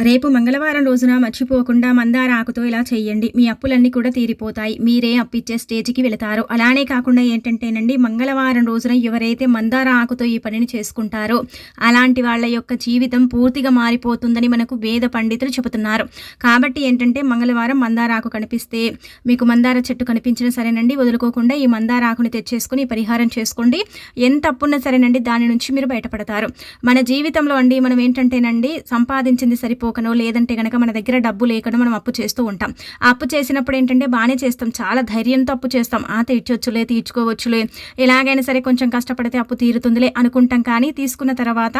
రేపు మంగళవారం రోజున మర్చిపోకుండా మందార ఆకుతో ఇలా చేయండి. మీ అప్పులన్నీ కూడా తీరిపోతాయి. మీరే అప్పిచ్చే స్టేజ్‌కి వెళతారు. అలానే కాకుండా ఏంటంటేనండి, మంగళవారం రోజున ఎవరైతే మందార ఆకుతో ఈ పనిని చేసుకుంటారో అలాంటి వాళ్ళ యొక్క జీవితం పూర్తిగా మారిపోతుందని మనకు వేద పండితులు చెబుతున్నారు. కాబట్టి ఏంటంటే మంగళవారం మందార ఆకు కనిపిస్తే, మీకు మందార చెట్టు కనిపించినా సరేనండి, వదులుకోకుండా ఈ మందార ఆకుని తెచ్చేసుకొని పరిహారం చేసుకోండి. ఎంత అప్పున్నా సరేనండి, దాని నుంచి మీరు బయటపడతారు. మన జీవితంలో అండి మనం ఏంటంటేనండి, సంపాదించింది సరిపోకనో లేదంటే కనుక మన దగ్గర డబ్బు లేకనో మనం అప్పు చేస్తూ ఉంటాం. ఆ అప్పు చేసినప్పుడు ఏంటంటే బాగానే చేస్తాం, చాలా ధైర్యంతో అప్పు చేస్తాం. తీర్చొచ్చులే, తీర్చుకోవచ్చులే, ఎలాగైనా సరే కొంచెం కష్టపడితే అప్పు తీరుతుందిలే అనుకుంటాం. కానీ తీసుకున్న తర్వాత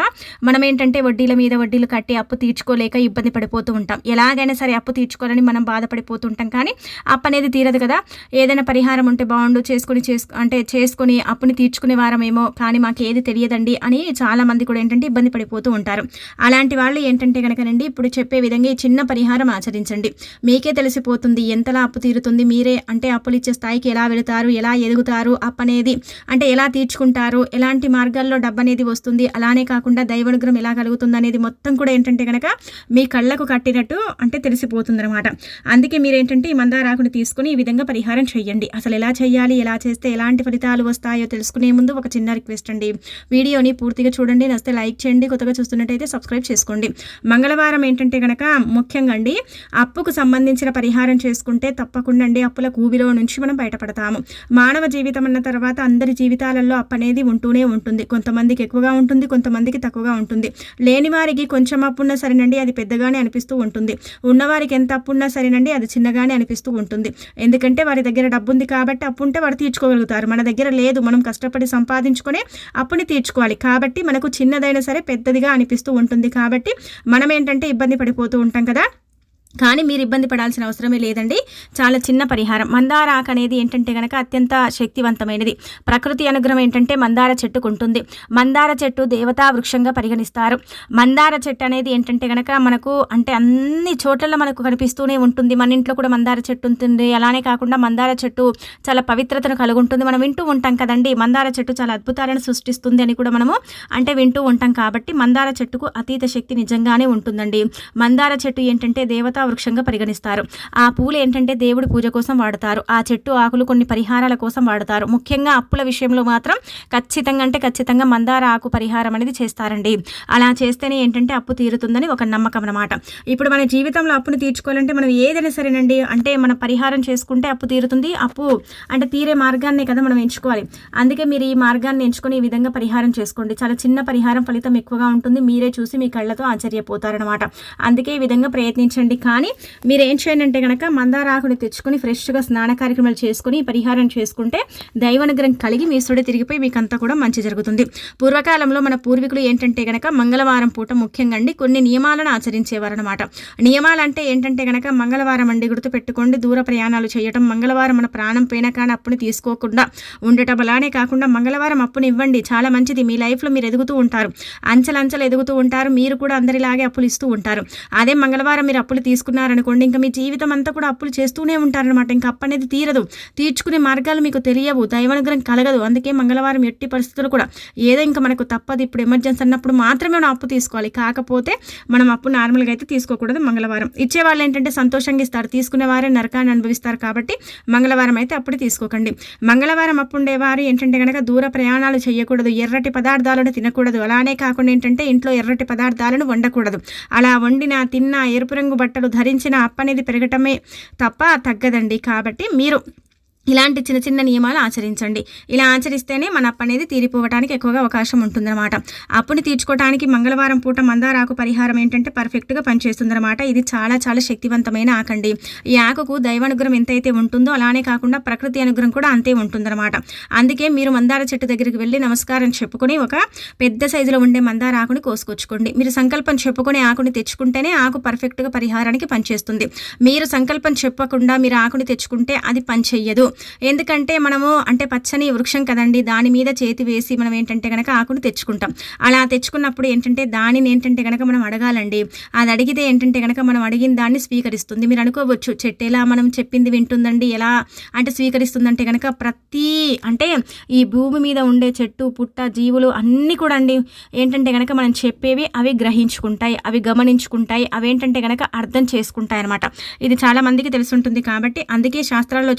మనం ఏంటంటే వడ్డీల మీద వడ్డీలు కట్టి అప్పు తీర్చుకోలేక ఇబ్బంది పడిపోతూ ఉంటాం. ఎలాగైనా సరే అప్పు తీర్చుకోవాలని మనం బాధపడిపోతుంటాం. కానీ అప్పు అనేది తీరదు కదా. ఏదైనా పరిహారం ఉంటే బాగుండు, చేసుకుని అప్పుని తీర్చుకునే వారమేమో, కానీ మాకు ఏది తెలియదండి అని చాలా మంది కూడా ఏంటంటే ఇబ్బంది పడిపోతూ ఉంటారు. అలాంటి వాళ్ళు ఏంటంటే కనుకనండి, ఇప్పుడు చెప్పే విధంగా ఈ చిన్న పరిహారం ఆచరించండి. మీకే తెలిసిపోతుంది ఎంతలా అప్పు తీరుతుంది. మీరే అంటే అప్పులు ఇచ్చే స్థాయికి ఎలా వెళతారు, ఎలా ఎదుగుతారు, అప్పు అనేది అంటే ఎలా తీర్చుకుంటారు, ఎలాంటి మార్గాల్లో డబ్బు అనేది వస్తుంది, అలానే కాకుండా దైవానుగ్రహం ఎలా కలుగుతుంది అనేది మొత్తం కూడా ఏంటంటే కనుక మీ కళ్ళకు కట్టినట్టు అంటే తెలిసిపోతుంది అనమాట. అందుకే మీరేంటంటే ఈ మందారాకుని తీసుకుని ఈ విధంగా పరిహారం చేయండి. అసలు ఎలా చేయాలి, ఎలా చేస్తే ఎలాంటి ఫలితాలు వస్తాయో తెలుసుకునే ముందు ఒక చిన్న రిక్వెస్ట్ అండి, వీడియోని పూర్తిగా చూడండి, నచ్చితే లైక్ చేయండి, కొత్తగా చూస్తున్నట్టయితే సబ్స్క్రైబ్ చేసుకోండి. మంగళవారం ఏంటంటే కనుక ముఖ్యంగా అండి, అప్పుకు సంబంధించిన పరిహారం చేసుకుంటే తప్పకుండా అండి అప్పుల కూబిలో నుంచి మనం బయటపడతాము. మానవ జీవితం అన్న తర్వాత అందరి జీవితాలలో అప్పు అనేది ఉంటూనే ఉంటుంది. కొంతమందికి ఎక్కువగా ఉంటుంది, కొంతమందికి తక్కువగా ఉంటుంది. లేని వారికి కొంచెం అప్పు ఉన్నా సరేనండి, అది పెద్దగానే అనిపిస్తూ ఉంటుంది. ఉన్నవారికి ఎంత అప్పు ఉన్నా సరేనండి, అది చిన్నగానే అనిపిస్తూ ఉంటుంది. ఎందుకంటే వారి దగ్గర డబ్బు ఉంది కాబట్టి అప్పు ఉంటే వారు తీర్చుకోగలుగుతారు. మన దగ్గర లేదు, మనం కష్టపడి సంపాదించుకునే అప్పుని తీర్చుకోవాలి. కాబట్టి మనకు చిన్నదైనా సరే పెద్దదిగా అనిపిస్తూ ఉంటుంది. కాబట్టి మనం ఏంటంటే ఇబ్బంది పడిపోతూ ఉంటాం కదా. కానీ మీరు ఇబ్బంది పడాల్సిన అవసరమే లేదండి. చాలా చిన్న పరిహారం. మందార ఆకు అనేది ఏంటంటే కనుక అత్యంత శక్తివంతమైనది. ప్రకృతి అనుగ్రహం ఏంటంటే మందార చెట్టుకు ఉంటుంది. మందార చెట్టు దేవతా వృక్షంగా పరిగణిస్తారు. మందార చెట్టు అనేది ఏంటంటే కనుక మనకు అంటే అన్ని చోట్లలో మనకు కనిపిస్తూనే ఉంటుంది. మన ఇంట్లో కూడా మందార చెట్టు ఉంటుంది. అలానే కాకుండా మందార చెట్టు చాలా పవిత్రతను కలిగి ఉంటుంది. మనం వింటూ ఉంటాం కదండి, మందార చెట్టు చాలా అద్భుతాలను సృష్టిస్తుంది అని కూడా మనము అంటే వింటూ ఉంటాం. కాబట్టి మందార చెట్టుకు అతీత శక్తి నిజంగానే ఉంటుందండి. మందార చెట్టు ఏంటంటే దేవతా వృక్షంగా పరిగణిస్తారు. ఆ పూలు ఏంటంటే దేవుడి పూజ కోసం వాడతారు. ఆ చెట్టు ఆకులు కొన్ని పరిహారాల కోసం వాడతారు. ముఖ్యంగా అప్పుల విషయంలో మాత్రం ఖచ్చితంగా మందార ఆకు పరిహారం అనేది చేస్తారండి. అలా చేస్తేనే ఏంటంటే అప్పు తీరుతుందని ఒక నమ్మకం అన్నమాట. ఇప్పుడు మన జీవితంలో అప్పును తీర్చుకోవాలంటే మనం ఏదైనా సరేనండి, అంటే మన పరిహారం చేసుకుంటే అప్పు తీరుతుంది. అప్పు అంటే తీరే మార్గాన్ని కదా మనం ఎంచుకోవాలి. అందుకే మీరు ఈ మార్గాన్ని ఎంచుకొని ఈ విధంగా పరిహారం చేసుకోండి. చాలా చిన్న పరిహారం, ఫలితం ఎక్కువగా ఉంటుంది. మీరే చూసి మీ కళ్ళతో ఆశ్చర్యపోతారనమాట. అందుకే ఈ విధంగా ప్రయత్నించండి. కానీ మీరు ఏం చేయండి అంటే కనుక మందార ఆకుని తెచ్చుకొని ఫ్రెష్గా స్నాన కార్యక్రమాలు చేసుకుని పరిహారం చేసుకుంటే దైవానుగ్రహం కలిగి మీ సుడి తిరిగిపోయి మీకు అంతా కూడా మంచి జరుగుతుంది. పూర్వకాలంలో మన పూర్వీకులు ఏంటంటే కనుక మంగళవారం పూట ముఖ్యంగా అండి కొన్ని నియమాలను ఆచరించేవారు అనమాట. నియమాలు అంటే ఏంటంటే కనుక మంగళవారం అండి గుర్తుపెట్టుకోండి, దూర ప్రయాణాలు చేయటం, మంగళవారం మన ప్రాణం పోయినా కానీ అప్పుని తీసుకోకుండా ఉండటం. అలానే కాకుండా మంగళవారం అప్పుని ఇవ్వండి, చాలా మంచిది. మీ లైఫ్లో మీరు ఎదుగుతూ ఉంటారు, అంచెలంచెలు ఎదుగుతూ ఉంటారు. మీరు కూడా అందరిలాగే అప్పులు ఇస్తూ ఉంటారు. అదే మంగళవారం మీరు అప్పులు తీసుకున్నారనుకోండి, ఇంకా మీ జీవితం అంతా కూడా అప్పులు చేస్తూనే ఉంటారనమాట. ఇంకా అప్పు అనేది తీరదు, తీర్చుకునే మార్గాలు మీకు తెలియవు, దైవానుగ్రహం కలగదు. అందుకే మంగళవారం ఎట్టి పరిస్థితులు కూడా ఏదో ఇంకా మనకు తప్పదు, ఇప్పుడు ఎమర్జెన్సీ అన్నప్పుడు మాత్రమే మనం అప్పు తీసుకోవాలి. కాకపోతే మనం అప్పు నార్మల్గా అయితే తీసుకోకూడదు. మంగళవారం ఇచ్చేవాళ్ళు ఏంటంటే సంతోషంగా ఇస్తారు, తీసుకునేవారే నరకాన్ని అనుభవిస్తారు. కాబట్టి మంగళవారం అయితే అప్పుడు తీసుకోకండి. మంగళవారం అప్పు ఉండేవారు ఏంటంటే కనుక దూర ప్రయాణాలు చేయకూడదు, ఎర్రటి పదార్థాలను తినకూడదు. అలానే కాకుండా ఏంటంటే ఇంట్లో ఎర్రటి పదార్థాలను వండకూడదు. అలా వండినా తిన్నా ఎరుపు రంగు బట్టలు ధరించిన అప్పు అనేది పెరగటమే తప్ప తగ్గదండి. కాబట్టి మీరు ఇలాంటి చిన్న చిన్న నియమాలు ఆచరించండి. ఇలా ఆచరిస్తేనే మన అప్పు అనేది తీరిపోవడానికి ఎక్కువగా అవకాశం ఉంటుందన్నమాట. అప్పుని తీర్చుకోవడానికి మంగళవారం పూట మందార ఆకు పరిహారం ఏంటంటే పర్ఫెక్ట్గా పనిచేస్తుందన్నమాట. ఇది చాలా చాలా శక్తివంతమైన ఆకండి. ఈ ఆకుకు దైవానుగ్రహం ఎంతైతే ఉంటుందో అలానే కాకుండా ప్రకృతి అనుగ్రహం కూడా అంతే ఉంటుందన్నమాట. అందుకే మీరు మందార చెట్టు దగ్గరికి వెళ్ళి నమస్కారం చెప్పుకొని ఒక పెద్ద సైజులో ఉండే మందార ఆకుని కోసుకొచ్చుకోండి. మీరు సంకల్పం చెప్పుకొని ఆకుని తెచ్చుకుంటేనే ఆకు పర్ఫెక్ట్గా పరిహారానికి పనిచేస్తుంది. మీరు సంకల్పం చెప్పకుండా మీరు ఆకుని తెచ్చుకుంటే అది పనిచేయదు. ఎందుకంటే మనము అంటే పచ్చని వృక్షం కదండి, దాని మీద చేతి వేసి మనం ఏంటంటే గనక ఆకును తెచ్చుకుంటాం. అలా తెచ్చుకున్నప్పుడు ఏంటంటే దానిని ఏంటంటే గనక మనం అడగాలండి. అది అడిగితే ఏంటంటే గనక మనం అడిగిన దాన్ని స్వీకరిస్తుంది. మీరు అనుకోవచ్చు చెట్టు ఎలా మనం చెప్పింది వింటుందండి, ఎలా అంటే స్వీకరిస్తుందంటే గనక అంటే ఈ భూమి మీద ఉండే చెట్టు పుట్ట జీవులు అన్నీ కూడా అండి ఏంటంటే గనక మనం చెప్పేవి అవి గ్రహించుకుంటాయి, అవి గమనించుకుంటాయి, అవేంటంటే గనక అర్థం చేసుకుంటాయి అనమాట. ఇది చాలా మందికి తెలుసుంటుంది కాబట్టి అందుకే శాస్త్రాల్లో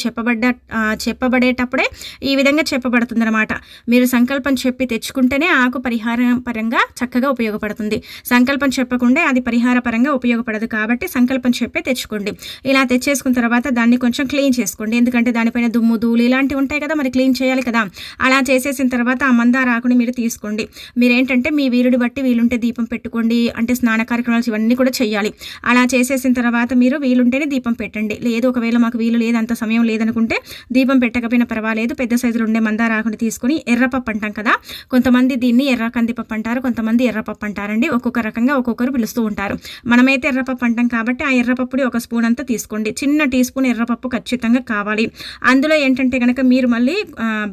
చెప్పబడేటప్పుడే ఈ విధంగా చెప్పబడుతుంది అనమాట. మీరు సంకల్పం చెప్పి తెచ్చుకుంటేనే ఆకు పరిహారం పరంగా చక్కగా ఉపయోగపడుతుంది. సంకల్పం చెప్పకుండా అది పరిహార పరంగా ఉపయోగపడదు కాబట్టి సంకల్పం చెప్పే తెచ్చుకోండి. ఇలా తెచ్చేసుకున్న తర్వాత దాన్ని కొంచెం క్లీన్ చేసుకోండి. ఎందుకంటే దానిపైన దుమ్ము ధూళి ఇలాంటివి ఉంటాయి కదా, మరి క్లీన్ చేయాలి కదా. అలా చేసేసిన తర్వాత ఆ మందార ఆకుని మీరు తీసుకోండి. మీరేంటంటే మీ వీరుడి బట్టి వీలుంటే దీపం పెట్టుకోండి, అంటే స్నాన కార్యక్రమాలు ఇవన్నీ కూడా చేయాలి. అలా చేసేసిన తర్వాత మీరు వీలుంటేనే దీపం పెట్టండి. లేదు ఒకవేళ మాకు వీలు లేదు, అంత సమయం లేదనుకుంటే దీపం పెట్టకపోయినా పర్వాలేదు. పెద్ద సైజులో ఉండే మందార ఆకుని తీసుకొని ఎర్రపప్పు అంటాం కదా, కొంతమంది దీన్ని ఎర్ర కందిపప్పు అంటారు, కొంతమంది ఎర్రపప్పు అంటారండి. ఒక్కొక్క రకంగా ఒక్కొక్కరు పిలుస్తూ ఉంటారు. మనమైతే ఎర్రపప్పు అంటాం కాబట్టి ఆ ఎర్రపప్పుని 1 స్పూన్ అంతా తీసుకోండి. చిన్న టీ స్పూన్ ఎర్రపప్పు ఖచ్చితంగా కావాలి. అందులో ఏంటంటే కనుక మీరు మళ్ళీ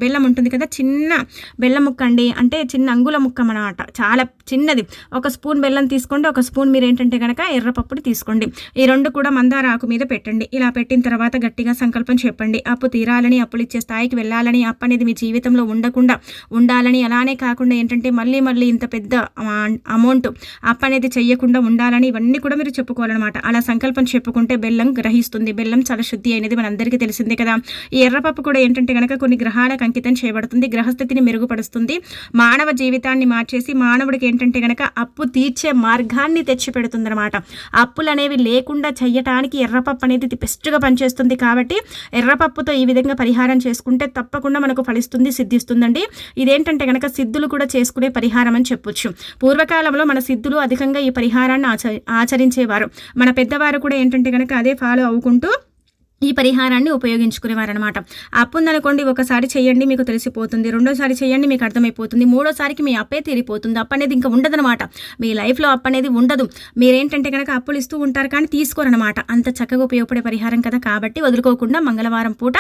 బెల్లం ఉంటుంది కదా, చిన్న బెల్లం ముక్క అండి, అంటే చిన్న అంగుళ ముక్క అన్నమాట, చాలా చిన్నది. 1 స్పూన్ బెల్లం తీసుకోండి, 1 స్పూన్ మీరు ఏంటంటే కనుక ఎర్రపప్పుని తీసుకోండి. ఈ 2 కూడా మందార ఆకు మీద పెట్టండి. ఇలా పెట్టిన తర్వాత గట్టిగా సంకల్పం చెప్పండి. అప్పు తీరాలని, అప్పులు ఇచ్చే స్థాయికి వెళ్ళాలని, అప్పు అనేది మీ జీవితంలో ఉండకుండా ఉండాలని, అలానే కాకుండా ఏంటంటే మళ్ళీ ఇంత పెద్ద అమౌంట్ అప్పు అనేది చెయ్యకుండా ఉండాలని, ఇవన్నీ కూడా మీరు చెప్పుకోవాలన్నమాట. అలా సంకల్పం చెప్పుకుంటే బెల్లం గ్రహిస్తుంది. బెల్లం చాలా శుద్ధి అనేది మనందరికీ తెలిసిందే కదా. ఈ ఎర్రపప్పు కూడా ఏంటంటే కనుక కొన్ని గ్రహాలకు అంకితం చేయబడుతుంది, గ్రహస్థితిని మెరుగుపరుస్తుంది, మానవ జీవితాన్ని మార్చేసి మానవుడికి ఏంటంటే కనుక అప్పు తీర్చే మార్గాన్ని తెచ్చి పెడుతుంది అనమాట. అప్పులు అనేవి లేకుండా చెయ్యటానికి ఎర్రపప్పు అనేది బెస్ట్గా పనిచేస్తుంది. కాబట్టి ఎర్రపప్పుతో ఈ విధంగా పరిహారం చేసుకుంటే తప్పకుండా మనకు ఫలిస్తుంది, సిద్ధిస్తుందండి. ఇదేంటంటే కనుక సిద్ధులు కూడా చేసుకునే పరిహారం అని చెప్పొచ్చు. పూర్వకాలంలో మన సిద్ధులు అధికంగా ఈ పరిహారాన్ని ఆచరించేవారు. మన పెద్దవారు కూడా ఏంటంటే కనుక అదే ఫాలో అవ్వుకుంటూ ఈ పరిహారాన్ని ఉపయోగించుకునేవారనమాట. అప్పు ఉందనుకోండి, ఒకసారి చేయండి మీకు తెలిసిపోతుంది, రెండోసారి చేయండి మీకు అర్థమైపోతుంది, మూడోసారికి మీ అప్పే తీరిపోతుంది. అప్పు అనేది ఇంకా ఉండదనమాట. మీ లైఫ్లో అప్పు అనేది ఉండదు. మీరేంటంటే కనుక అప్పులు ఇస్తూ ఉంటారు కానీ తీసుకోరనమాట. అంత చక్కగా ఉపయోగపడే పరిహారం కదా, కాబట్టి వదులుకోకుండా మంగళవారం పూట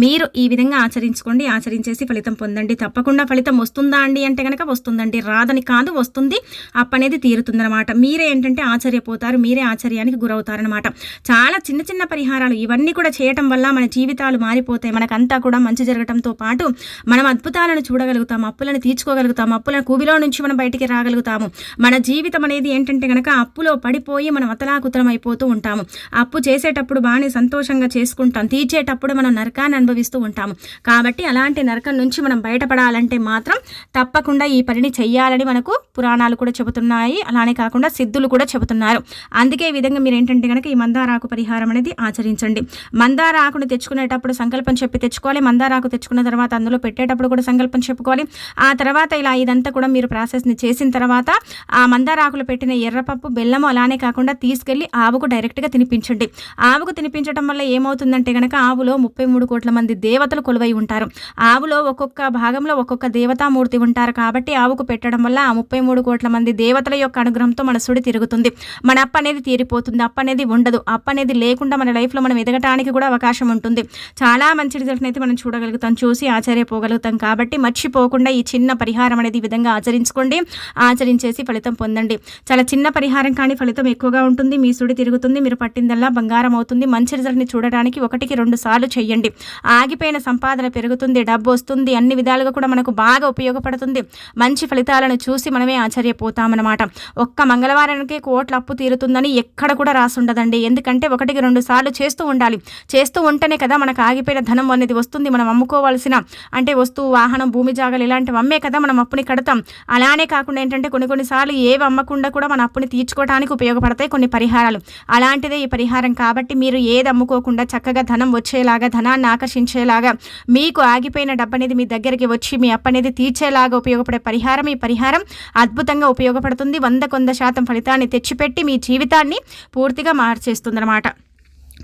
మీరు ఈ విధంగా ఆచరించుకోండి. ఆచరించేసి ఫలితం పొందండి. తప్పకుండా ఫలితం వస్తుందా అండి అంటే కనుక వస్తుందండి, రాదని కాదు, వస్తుంది. అప్పు అనేది తీరుతుందనమాట. మీరే ఏంటంటే ఆశ్చర్యపోతారు, మీరే ఆశ్చర్యానికి గురవుతారనమాట. చాలా చిన్న చిన్న పరిహారాలు ఇవన్నీ కూడా చేయటం వల్ల మన జీవితాలు మారిపోతాయి. మనకంతా కూడా మంచి జరగటంతో పాటు మనం అద్భుతాలను చూడగలుగుతాం, అప్పులను తీర్చుకోగలుగుతాం, అప్పుల కూబిలో నుంచి మనం బయటికి రాగలుగుతాము. మన జీవితం అనేది ఏంటంటే కనుక అప్పులో పడిపోయి మనం అతలాకుతలం అయిపోతూ ఉంటాము. అప్పు చేసేటప్పుడు బాగానే సంతోషంగా చేసుకుంటాం, తీర్చేటప్పుడు మనం నరకాన్ని అనుభవిస్తూ ఉంటాము. కాబట్టి అలాంటి నరకం నుంచి మనం బయటపడాలంటే మాత్రం తప్పకుండా ఈ పనిని చెయ్యాలని మనకు పురాణాలు కూడా చెబుతున్నాయి, అలానే కాకుండా సిద్ధులు కూడా చెబుతున్నారు. అందుకే ఈ విధంగా మీరు ఏంటంటే కనుక ఈ మందారాకు పరిహారం అనేది ఆచరించండి. మందార ఆకును తెచ్చుకునేటప్పుడు సంకల్పం చెప్పి తెచ్చుకోవాలి. మందార ఆకు తెచ్చుకున్న తర్వాత అందులో పెట్టేటప్పుడు కూడా సంకల్పం చెప్పుకోవాలి. ఆ తర్వాత ఇలా ఇదంతా కూడా మీరు ప్రాసెస్ని చేసిన తర్వాత ఆ మందార ఆకులు పెట్టిన ఎర్రపప్పు బెల్లము అలానే కాకుండా తీసుకెళ్ళి ఆవుకు డైరెక్ట్గా తినిపించండి. ఆవుకు తినిపించడం వల్ల ఏమవుతుందంటే కనుక ఆవులో 33 కోట్ల మంది దేవతలు కొలువై ఉంటారు. ఆవులో ఒక్కొక్క భాగంలో ఒక్కొక్క దేవతామూర్తి ఉంటారు. కాబట్టి ఆవుకు పెట్టడం వల్ల ఆ 33 కోట్ల మంది దేవతల యొక్క అనుగ్రహంతో మన సుడి తిరుగుతుంది. మన అప్పు అనేది తీరిపోతుంది, అప్పు అనేది ఉండదు. అప్పు అనేది లేకుండా మన లైఫ్లో మనం ఎదగటానికి కూడా అవకాశం ఉంటుంది. చాలా మంచి రిజల్ట్ అయితే మనం చూడగలుగుతాం, చూసి ఆశ్చర్యపోగలుగుతాం. కాబట్టి మర్చిపోకుండా ఈ చిన్న పరిహారం అనేది ఈ విధంగా ఆచరించుకోండి. ఆచరించేసి ఫలితం పొందండి. చాలా చిన్న పరిహారం కానీ ఫలితం ఎక్కువగా ఉంటుంది. మీ సుడి తిరుగుతుంది, మీరు పట్టిందల్లా బంగారం అవుతుంది. మంచి రిజల్ట్ని చూడడానికి 1-2 సార్లు చేయండి. ఆగిపోయిన సంపాదన పెరుగుతుంది, డబ్బు వస్తుంది, అన్ని విధాలుగా కూడా మనకు బాగా ఉపయోగపడుతుంది. మంచి ఫలితాలను చూసి మనమే ఆశ్చర్యపోతామన్నమాట. ఒక్క మంగళవారానికి కోట్ల అప్పు తీరుతుందని ఎక్కడ కూడా రాసుండదండి. ఎందుకంటే 1-2 సార్లు చేస్తూ ఉండాలి. చేస్తూ ఉంటేనే కదా మనకు ఆగిపోయిన ధనం అనేది వస్తుంది. మనం అమ్ముకోవాల్సిన అంటే వస్తువు, వాహనం, భూమి జాగాలు ఇలాంటివి అమ్మే కదా మనం అప్పుని కడతాం. అలానే కాకుండా ఏంటంటే కొన్నిసార్లు ఏవి అమ్మకుండా కూడా మన అప్పుని తీర్చుకోవడానికి ఉపయోగపడతాయి కొన్ని పరిహారాలు. అలాంటిదే ఈ పరిహారం. కాబట్టి మీరు ఏది అమ్ముకోకుండా చక్కగా ధనం వచ్చేలాగా, ధనాన్ని ఆకర్షించేలాగా, మీకు ఆగిపోయిన డబ్బు అనేది మీ దగ్గరికి వచ్చి మీ అప్పు అనేది తీర్చేలాగా ఉపయోగపడే పరిహారం. ఈ పరిహారం అద్భుతంగా ఉపయోగపడుతుంది. 100% ఫలితాన్ని తెచ్చిపెట్టి మీ జీవితాన్ని పూర్తిగా మార్చేస్తుంది అన్నమాట.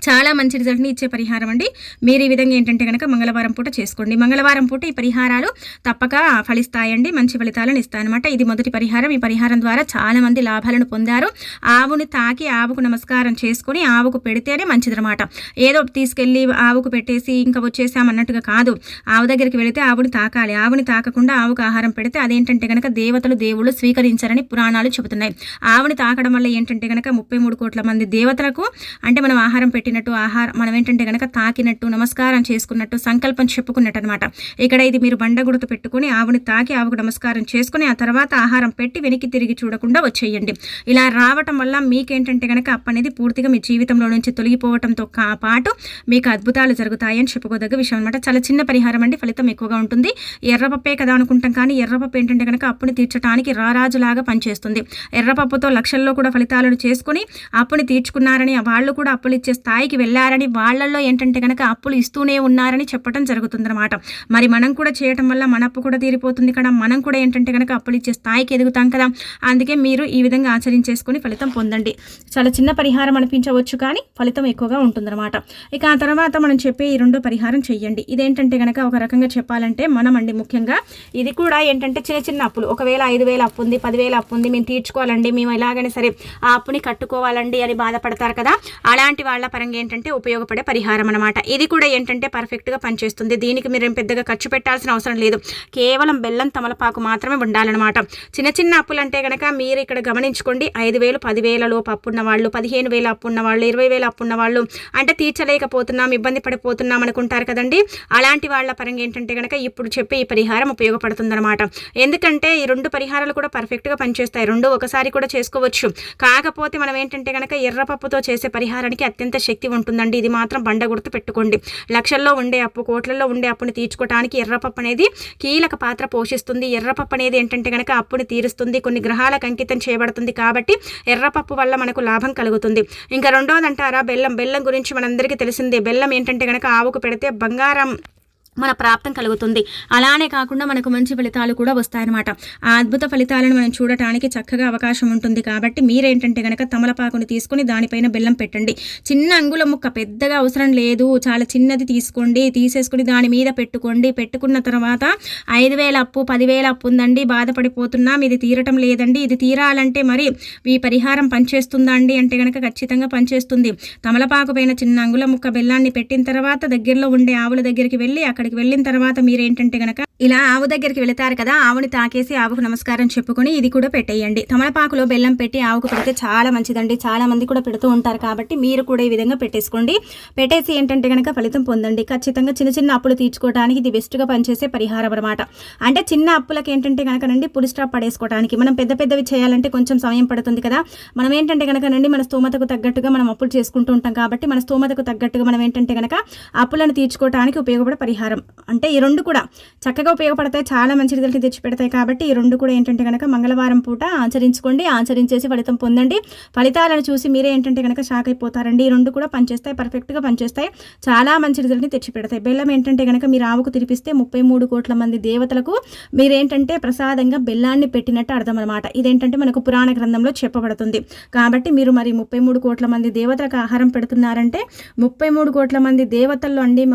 చాలా మంచి రిజల్ట్ని ఇచ్చే పరిహారం అండి. మీరు ఈ విధంగా ఏంటంటే కనుక మంగళవారం పూట చేసుకోండి. మంగళవారం పూట ఈ పరిహారాలు తప్పక ఫలిస్తాయండి, మంచి ఫలితాలను ఇస్తాయన్నమాట. ఇది మొదటి పరిహారం. ఈ పరిహారం ద్వారా చాలామంది లాభాలను పొందారు. ఆవుని తాకి ఆవుకు నమస్కారం చేసుకొని ఆవుకు పెడితేనే మంచిదన్నమాట. ఏదో తీసుకెళ్ళి ఆవుకు పెట్టేసి ఇంకా వచ్చేసామన్నట్టుగా కాదు. ఆవు దగ్గరికి వెళితే ఆవుని తాకాలి. ఆవుని తాకకుండా ఆవుకు ఆహారం పెడితే అదేంటంటే కనుక దేవతలు దేవుళ్ళు స్వీకరించారని పురాణాలు చెబుతున్నాయి. ఆవుని తాకడం వల్ల ఏంటంటే కనుక 33 కోట్ల మంది దేవతలకు అంటే మనం ఆహారం పెట్టినట్టు మనం ఏంటంటే కనుక తాకినట్టు నమస్కారం చేసుకున్నట్టు సంకల్పం చెప్పుకున్నట్టు అనమాట. ఇక్కడ ఇది మీరు బండ గుర్తు పెట్టుకుని ఆవుని తాకి ఆవుకు నమస్కారం చేసుకుని ఆ తర్వాత ఆహారం పెట్టి వెనక్కి తిరిగి చూడకుండా వచ్చేయండి. ఇలా రావటం వల్ల మీకేంటంటే కనుక అప్పనేది పూర్తిగా మీ జీవితంలో నుంచి తొలగిపోవడంతో పాటు మీకు అద్భుతాలు జరుగుతాయని చెప్పుకోదగ్గ విషయం అనమాట. చాలా చిన్న పరిహారం అండి, ఫలితం ఎక్కువగా ఉంటుంది. ఎర్రపప్పే కదా అనుకుంటాం, కానీ ఎర్రపప్పు ఏంటంటే కనుక అప్పుని తీర్చడానికి రారాజులాగా పనిచేస్తుంది. ఎర్రపప్పుతో లక్షల్లో కూడా ఫలితాలను చేసుకుని అప్పుని తీర్చుకున్నారని, వాళ్ళు కూడా అప్పులు ఇచ్చే స్థాయికి వెళ్ళారని, వాళ్ళల్లో ఏంటంటే కనుక అప్పులు ఇస్తూనే ఉన్నారని చెప్పడం జరుగుతుందన్నమాట. మరి మనం కూడా చేయటం వల్ల మన అప్పు కూడా తీరిపోతుంది కదా, మనం కూడా ఏంటంటే కనుక అప్పులు ఇచ్చే స్థాయికి ఎదుగుతాం కదా. అందుకే మీరు ఈ విధంగా ఆచరించేసుకుని ఫలితం పొందండి. చాలా చిన్న పరిహారం అనిపించవచ్చు, కానీ ఫలితం ఎక్కువగా ఉంటుందన్నమాట. ఇక ఆ తర్వాత మనం చెప్పే ఈ రెండో పరిహారం చెయ్యండి. ఇదేంటంటే కనుక ఒక రకంగా చెప్పాలంటే మనం అండి ముఖ్యంగా ఇది కూడా ఏంటంటే చిన్న చిన్న అప్పులు, ఒకవేళ 5,000 అప్పు ఉంది, 10,000 అప్పు ఉంది, మేము తీర్చుకోవాలండి, మేము ఎలాగైనా సరే ఆ అప్పుని కట్టుకోవాలండి అని బాధపడతారు కదా. అలాంటి వాళ్ళ పరంగా ఏంటంటే ఉపయోగపడే పరిహారం అనమాట. ఇది కూడా ఏంటంటే పర్ఫెక్ట్గా పనిచేస్తుంది. దీనికి మీరు ఏం పెద్దగా ఖర్చు పెట్టాల్సిన అవసరం లేదు. కేవలం బెల్లం తమలపాకు మాత్రమే ఉండాలన్నమాట. చిన్న చిన్న అప్పులు అంటే కనుక మీరు ఇక్కడ గమనించుకోండి. 5,000 10,000 లోపు అప్పు ఉన్న వాళ్ళు, 15,000 అప్పు ఉన్న వాళ్ళు, 20,000 అప్పు ఉన్న వాళ్ళు, అంటే తీర్చలేకపోతున్నాం, ఇబ్బంది పడిపోతున్నాం అనుకుంటారు కదండి. అలాంటి వాళ్ళ పరంగా ఏంటంటే కనుక ఇప్పుడు చెప్పే ఈ పరిహారం ఉపయోగపడుతుందన్నమాట. ఎందుకంటే ఈ రెండు పరిహారాలు కూడా పర్ఫెక్ట్గా పనిచేస్తాయి. రెండు ఒకసారి కూడా చేసుకోవచ్చు. కాకపోతే మనం ఏంటంటే కనుక ఎర్రపప్పుతో చేసే పరిహారానికి అత్యంత శక్తి ఉంటుందండి. ఇది మాత్రం బండ గుర్తు పెట్టుకోండి. లక్షల్లో ఉండే అప్పు, కోట్లలో ఉండే అప్పుని తీర్చుకోవడానికి ఎర్రపప్పు అనేది కీలక పాత్ర పోషిస్తుంది. ఎర్రపప్పు అనేది ఏంటంటే కనుక అప్పుని తీరుస్తుంది, కొన్ని గ్రహాలకు అంకితం చేయబడుతుంది. కాబట్టి ఎర్రపప్పు వల్ల మనకు లాభం కలుగుతుంది. ఇంకా రెండోది అంటారా బెల్లం గురించి మనందరికీ తెలిసిందే. బెల్లం ఏంటంటే కనుక ఆవుకు పెడితే బంగారం మన ప్రాప్తం కలుగుతుంది. అలానే కాకుండా మనకు మంచి ఫలితాలు కూడా వస్తాయన్నమాట. ఆ అద్భుత ఫలితాలను మనం చూడటానికి చక్కగా అవకాశం ఉంటుంది. కాబట్టి మీరేంటంటే కనుక తమలపాకుని తీసుకొని దానిపైన బెల్లం పెట్టండి. చిన్న అంగుళం ముక్క, పెద్దగా అవసరం లేదు, చాలా చిన్నది తీసుకోండి. తీసేసుకుని దాని మీద పెట్టుకోండి. పెట్టుకున్న తర్వాత 5,000 అప్పు 10,000 అప్పు ఉందండి, బాధపడిపోతున్నాం, ఇది తీరటం లేదండి, ఇది తీరాలంటే మరి ఈ పరిహారం పనిచేస్తుందా అండి అంటే కనుక ఖచ్చితంగా పనిచేస్తుంది. తమలపాకు పైన చిన్న అంగుళం ముక్క బెల్లాన్ని పెట్టిన తర్వాత దగ్గరలో ఉండే ఆవుల దగ్గరికి వెళ్ళి అక్కడికి వెళ్ళిన తర్వాత మీరేంటంటే కనుక ఇలా ఆవు దగ్గరికి వెళతారు కదా, ఆవుని తాకేసి ఆవుకు నమస్కారం చెప్పుకొని ఇది కూడా పెట్టేయండి. తమలపాకులో బెల్లం పెట్టి ఆవుకు పెడితే చాలా మంచిదండి. చాలా మంది కూడా పెడుతూ ఉంటారు. కాబట్టి మీరు కూడా ఈ విధంగా పెట్టేసుకోండి. పెట్టేసి ఏంటంటే కనుక ఫలితం పొందండి. ఖచ్చితంగా చిన్న చిన్న అప్పులు తీర్చుకోవడానికి ఇది బెస్ట్గా పనిచేసే పరిహారం అనమాట. అంటే చిన్న అప్పులకి ఏంటంటే కనుక నండి పులి స్టాప్ పడేసుకోవడానికి, మనం పెద్దవి చేయాలంటే కొంచెం సమయం పడుతుంది కదా. మనం ఏంటంటే కనుక నండి మన స్తోమతకు తగ్గట్టుగా మనం అప్పులు చేసుకుంటూ ఉంటాం. కాబట్టి మన స్తోమతకు తగ్గట్టుగా మనం ఏంటంటే కనుక అప్పులను తీర్చుకోవడానికి ఉపయోగపడే పరిహారం. అంటే ఈ రెండు కూడా చక్కగా ఉపయోగపడతాయి, చాలా మంచి రిజల్ట్ తెచ్చి పెడతాయి. కాబట్టి ఈ రెండు కూడా ఏంటంటే కనుక మంగళవారం పూట ఆచరించుకోండి. ఆచరించేసి ఫలితం పొందండి. ఫలితాలను చూసి మీరే ఏంటంటే కనుక షాక్ అయిపోతారండి. ఈ రెండు కూడా పనిచేస్తాయి, పర్ఫెక్ట్గా పనిచేస్తాయి, చాలా మంచి రిజల్ట్ని తెచ్చి పెడతాయి. బెల్లం ఏంటంటే కనుక మీరు ఆవుకు తినిపిస్తే 33 కోట్ల మంది దేవతలకు మీరేంటంటే ప్రసాదంగా బెల్లాన్ని పెట్టినట్టు అర్థం అనమాట. ఇదేంటంటే మనకు పురాణ గ్రంథంలో చెప్పబడుతుంది. కాబట్టి మీరు మరి 33 కోట్ల మంది దేవతలకు ఆహారం పెడుతున్నారంటే 33 కోట్ల మంది దేవతల్లో అండి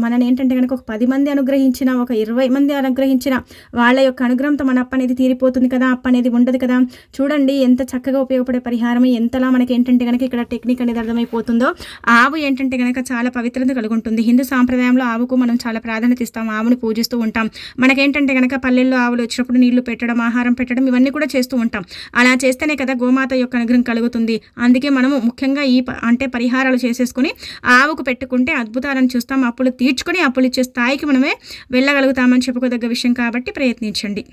మనని ఏంటంటే కనుక ఒక 10 మంది అనుగ్రహించిన, ఒక 20 మంది అనుగ్రహించిన వాళ్ళ యొక్క అనుగ్రహంతో మన అప్పు అనేది తీరిపోతుంది కదా, అప్పు అనేది ఉండదు కదా. చూడండి ఎంత చక్కగా ఉపయోగపడే పరిహారం, ఎంతలా మనకి ఏంటంటే కనుక ఇక్కడ టెక్నిక్ అనేది అర్థమైపోతుందో. ఆవు ఏంటంటే కనుక చాలా పవిత్రత కలిగి ఉంటుంది. హిందూ సాంప్రదాయంలో ఆవుకు మనం చాలా ప్రాధాన్యత ఇస్తాం, ఆవును పూజిస్తూ ఉంటాం. మనకేంటంటే కనుక పల్లెల్లో ఆవులు వచ్చినప్పుడు నీళ్లు పెట్టడం, ఆహారం పెట్టడం, ఇవన్నీ కూడా చేస్తూ ఉంటాం. అలా చేస్తేనే కదా గోమాత యొక్క అనుగ్రహం కలుగుతుంది. అందుకే మనము ముఖ్యంగా అంటే పరిహారాలు చేసేసుకుని ఆవుకు పెట్టుకుంటే అద్భుతాలను చూస్తాం. అప్పులు తీర్చుకొని అప్పులు ఇచ్చే స్థాయికి మనమే వెళ్ళగలుగుతామని చెప్పుకోదగ్గ విషయం. కాబట్టి ప్రయత్నించండి.